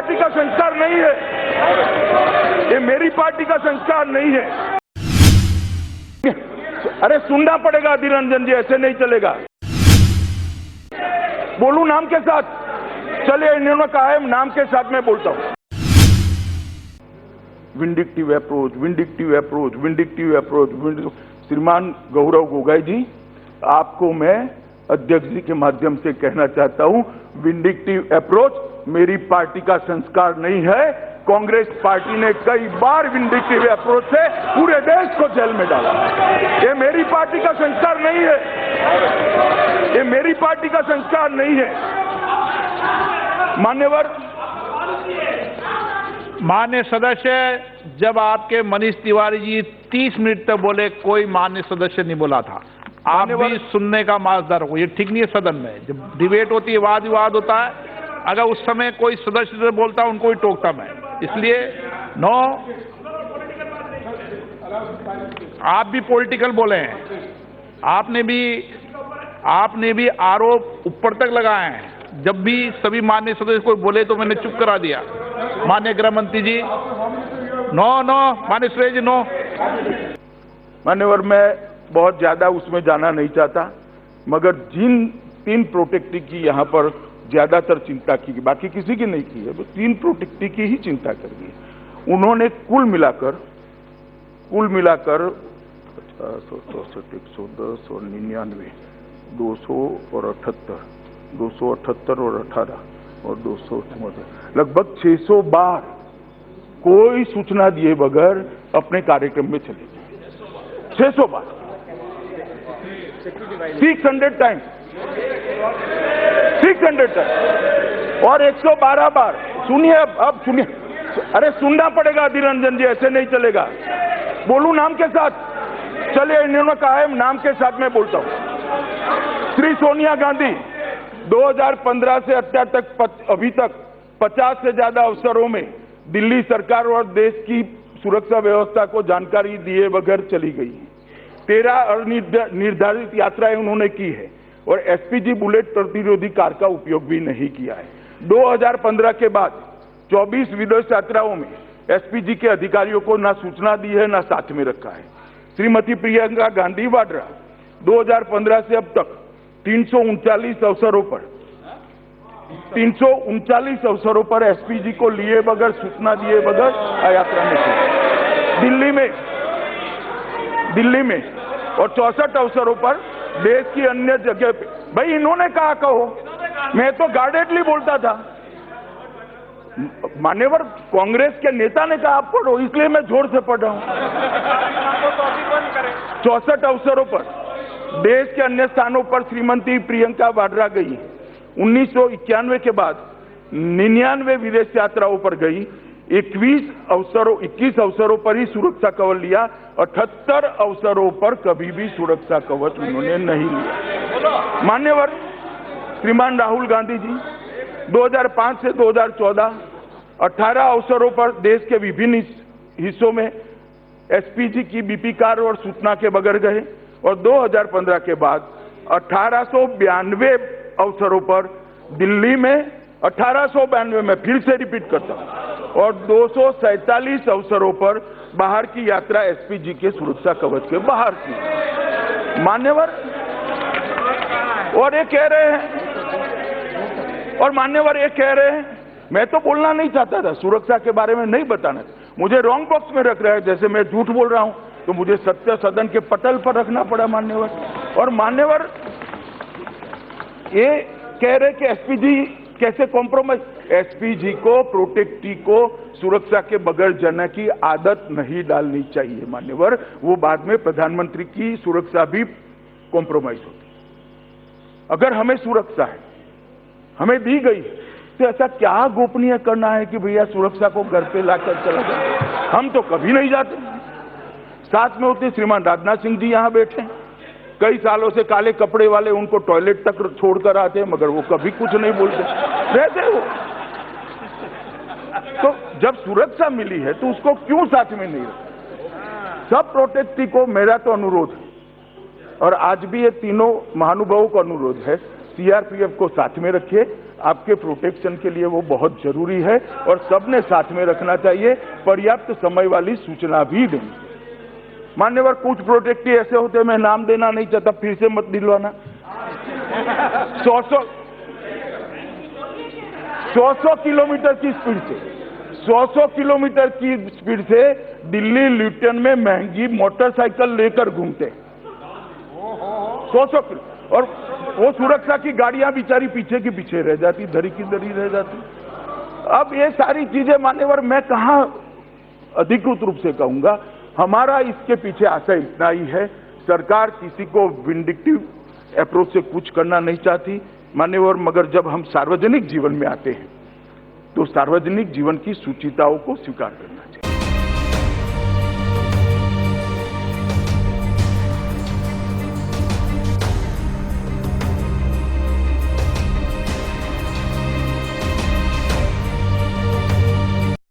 Party का संस्कार नहीं है, ये मेरी पार्टी का संस्कार नहीं है। अरे सुनना पड़ेगा अधीर रंजन जी, ऐसे नहीं चलेगा। बोलू नाम के साथ, चलिए इन्होंने कहा है नाम के साथ मैं बोलता हूं। Vindictive approach, vindictive approach, vindictive approach. श्रीमान गौरव गोगोई जी, आपको मैं अध्यक्ष जी के माध्यम से कहना चाहता हूं, विंडिक्टिव अप्रोच मेरी पार्टी का संस्कार नहीं है। कांग्रेस पार्टी ने कई बार विंडिक्टिव अप्रोच से पूरे देश को जेल में डाला। ये मेरी पार्टी का संस्कार नहीं है, ये मेरी पार्टी का संस्कार नहीं है। मान्य सदस्य, जब आपके मनीष तिवारी जी 30 मिनट तक बोले, कोई मान्य सदस्य नहीं बोला था। आप भी सुनने का माजदार हो, ये ठीक नहीं है। सदन में जब डिबेट होती है, वाद विवाद होता है, अगर उस समय कोई सदस्य बोलता उनको ही टोकता मैं। इसलिए नो, आप भी पॉलिटिकल बोले हैं, आपने भी आरोप ऊपर तक लगाए हैं। जब भी सभी मान्य सदस्य को बोले तो मैंने चुप करा दिया। माननीय गृह मंत्री जी, नो, माननीय सुरेश जी, नो। मान्यवर, मैं बहुत ज्यादा उसमें जाना नहीं चाहता, मगर जिन 3 प्रोटेक्टी की यहाँ पर ज्यादातर चिंता की, बाकी किसी की नहीं की है, तो 3 प्रोटेक्टी की ही चिंता कर दी है। उन्होंने कुल मिलाकर 164, 110 और 99, 200 और 78, 278 और 18 और 274, लगभग 600 बार कोई सूचना दिए बगैर अपने कार्यक्रम में चले गए। 600 बार, 600 टाइम्स, 600 टाइम्स और 112 बार। सुनिए, अब सुनिए। अरे सुनना पड़ेगा अधीर रंजन जी, ऐसे नहीं चलेगा। बोलू नाम के साथ, चलिए इन्होंने कहा है नाम के साथ मैं बोलता हूं। श्री सोनिया गांधी 2015 से अभी तक 50 से ज्यादा अवसरों में दिल्ली सरकार और देश की सुरक्षा व्यवस्था को जानकारी दिए बगैर चली गई है। 13 निर्धारित यात्राएं उन्होंने की है और एसपीजी बुलेट प्रतिरोधी कार का उपयोग भी नहीं किया है। 2015 के बाद 24 विदेश यात्राओं में एसपीजी के अधिकारियों को ना सूचना दी है, ना साथ में रखा है। श्रीमती प्रियंका गांधी वाड्रा 2015 से अब तक 339 अवसरों पर एसपीजी को लिए बगैर, सूचना दिए बगैर यात्रा में थी। दिल्ली में और 64 अवसरों पर देश की अन्य जगह पे। भाई इन्होंने कहा कहो, मैं तो गार्डेडली बोलता था। मान्यवर, कांग्रेस के नेता ने कहा आप पढ़ो, इसलिए मैं जोर से पढ़ रहा हूं। 64 अवसरों पर देश के अन्य स्थानों पर श्रीमती प्रियंका वाड्रा गई। 1991 के बाद 99 विदेश यात्राओं पर गई। 21 अवसरों पर ही सुरक्षा कवर लिया। 78 अवसरों पर कभी भी सुरक्षा कवच उन्होंने नहीं लिया। मान्यवर श्रीमान राहुल गांधी जी 2005 से 2014 18 अवसरों पर देश के विभिन्न हिस्सों में एसपीजी की बीपी कार और सूचना के बगैर गए और 2015 के बाद 1892 अवसरों पर दिल्ली में, 1892 में फिर से रिपीट करता हूं, और 247 अवसरों पर बाहर की यात्रा एसपीजी के सुरक्षा कवच के बाहर की। मान्यवर, और ये कह रहे हैं, मैं तो बोलना नहीं चाहता था, सुरक्षा के बारे में नहीं बताना, मुझे रॉन्ग बॉक्स में रख रहा है। जैसे मैं झूठ बोल रहा हूं तो मुझे सत्य सदन के पटल पर रखना पड़ा। मान्यवर ये कह रहे कि एसपीजी कैसे कॉम्प्रोमाइज। एसपीजी को, प्रोटेक्टी को सुरक्षा के बगैर जाने की आदत नहीं डालनी चाहिए। मान्यवर, वो बाद में प्रधानमंत्री की सुरक्षा भी कॉम्प्रोमाइज होती। अगर हमें सुरक्षा है, हमें दी गई, तो ऐसा क्या गोपनीय करना है कि भैया सुरक्षा को घर पे लाकर चला जाए। हम तो कभी नहीं जाते। साथ में होते श्रीमान राजनाथ सिंह जी यहां बैठे, कई सालों से काले कपड़े वाले उनको टॉयलेट तक छोड़कर आते हैं, मगर वो कभी कुछ नहीं बोलते रहते हो। तो जब सुरक्षा मिली है तो उसको क्यों साथ में नहीं रखा। सब प्रोटेक्टी को मेरा तो अनुरोध है, और आज भी ये तीनों महानुभावों का अनुरोध है, सीआरपीएफ को साथ में रखिए, आपके प्रोटेक्शन के लिए वो बहुत जरूरी है और सबने साथ में रखना चाहिए। पर्याप्त समय वाली सूचना भी दें। मान्यवर, कुछ प्रोटेक्टिव ऐसे होते हैं, मैं नाम देना नहीं चाहता, फिर से मत दिलवाना। 100 किलोमीटर की स्पीड से 100 किलोमीटर की स्पीड से दिल्ली ल्यूटन में महंगी मोटरसाइकिल लेकर घूमते 100 किलो, और वो सुरक्षा की गाड़ियां बेचारी पीछे की पीछे रह जाती, धरी की धरी रह जाती। अब ये सारी चीजें मान्यवर मैं कहां अधिकृत रूप से कहूंगा, हमारा इसके पीछे आशय इतना ही है, सरकार किसी को विंडिक्टिव अप्रोच से कुछ करना नहीं चाहती मान्यवर, मगर जब हम सार्वजनिक जीवन में आते हैं तो सार्वजनिक जीवन की सूचिताओं को स्वीकार करना है।